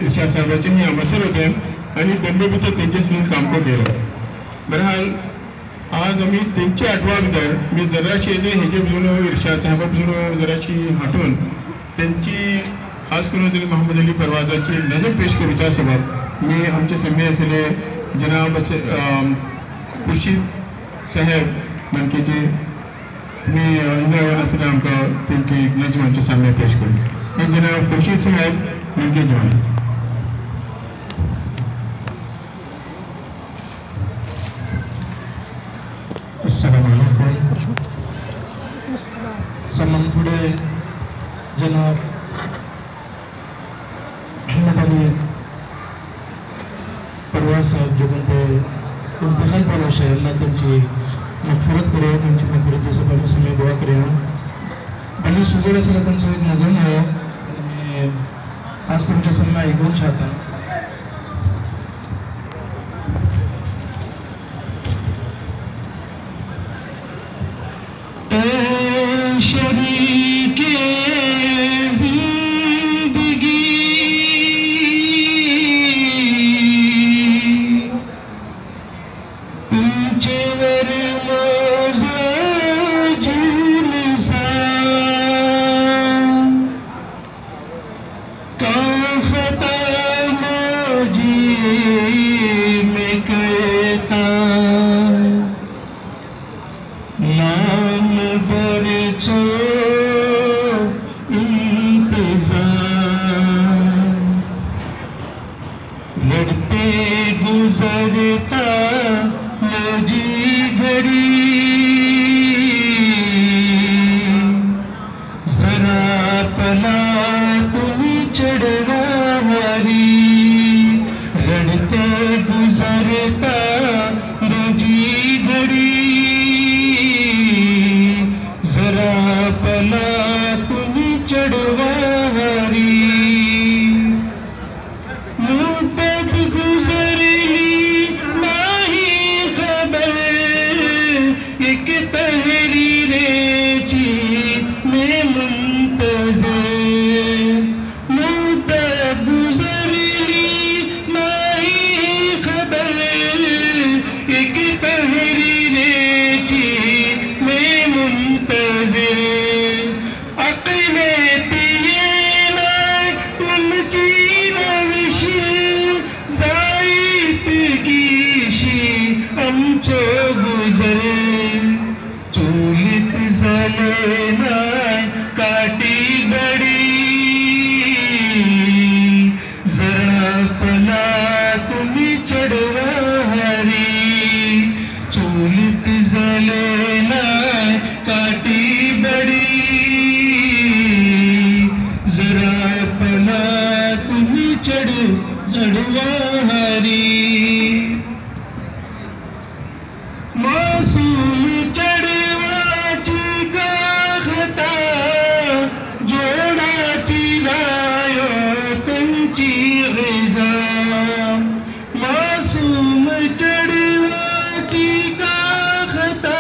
इर्शाद साहेबाचे हे हांगासर होते आणि बॉम्बे भितर तेंचे सीन काम केलं. बहरहाल आज आम्ही तेंचे आठवड्या भितर मी जराशी हेजे पसून इर्शाद साहेबा पसून जराशी हाटून त्यांची खास करून तरी मोहम्मद अली परवाजाची नजर पेश करूच्या सबब मी आमचे समेत आसले जनाब खुर्शीद साहेब मनकेचे मी इंद्रावन आसले आमकां तेंची नजर आमच्या सामने पेश करूं. हे जनाब खुर्शीद साहेब मनके जवान. अस्सलामुअलैकुम. सम्मान पुढे जनाब मोहम्मद अली परवाज साहेब जो ते इंतकाल पावले शे अल्लाह त्यांची मगफिरत करे, त्यांची मगफिरतचे सबब सगळे दुआ करे. आणि सुगड असला त्यांचं एक नजर आहे आणि आज तुमच्या सल्ला ऐकून छाता शरीके जिंदगी तुमचेवर माझा झुलसा का खता माझी मैं कहता नाम बरचो इंतजार लड़ते गुजरता मुझी घड़ी जरा पला तुम चढ़वा हरी लड़ते गुजरता मुझी घड़ी जरा पला तुम चढ़वा हरी मुद्दत गुजरली नहीं खबर एक तहरीरेची मैं मुंतज़िर मुद्दत गुजरली नहीं खबर एक तहरीरेची मैं मुंतज़िर अक़ले पियेना तुमची रविशी जाईत गीशी आमचो गुजर चुलीत जलेना काटी बडी जरा पला तुम्ही चढवा हरी चुलीत जलेना काटी बडी जरा पला तुम्ही चढवा हरी मासूम चढवाची गाखता जोडाची रायो त्यांची गिजा मासूम चढवाची गाखता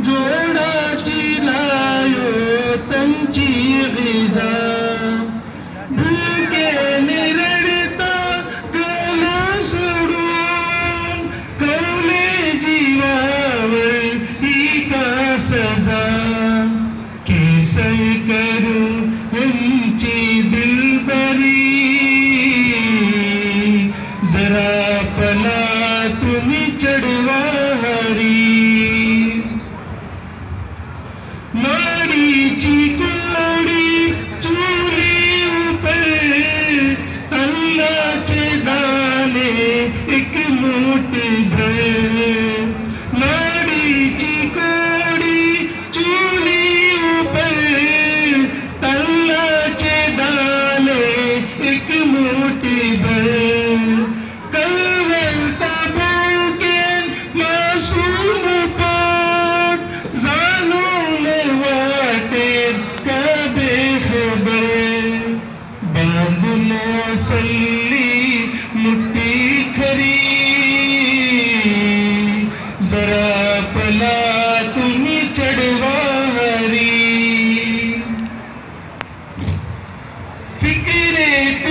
जोडाची रायो त्यांची गिजा भूके निरडता गला सोडून कवले जीवावर ही का सजा कैसे करू उनची दिलबरी जरा पला तुम्ही चढवा हरी माडीची कोडी चूली ऊपर अल्लाहचे दाने एक मूठ भर माडीची कोडी चूली ऊपर अल्लाहचे दाने एक मूठ भर कलवलता भूकेन मासूम पोट जाणून वाटेत का बेखबर बांधून सल्ली मुट्टी खरी जरा पला तुम्ही चढवा हरी फिक्रेत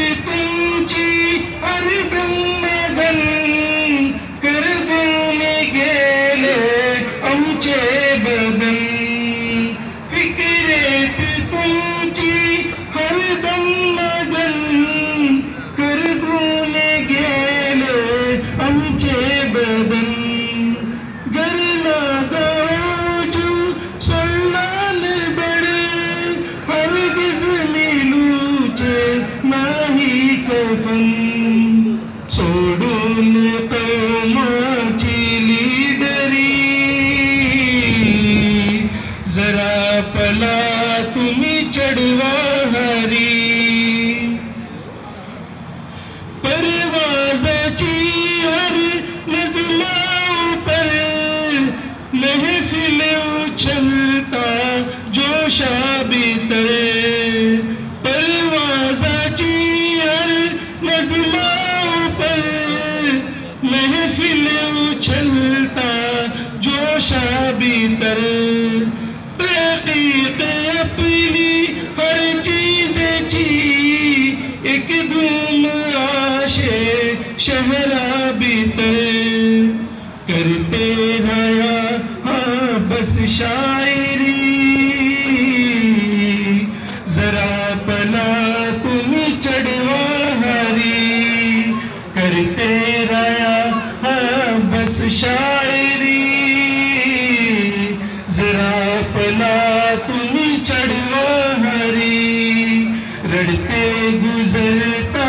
गुजरता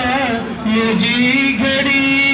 ये जी घड़ी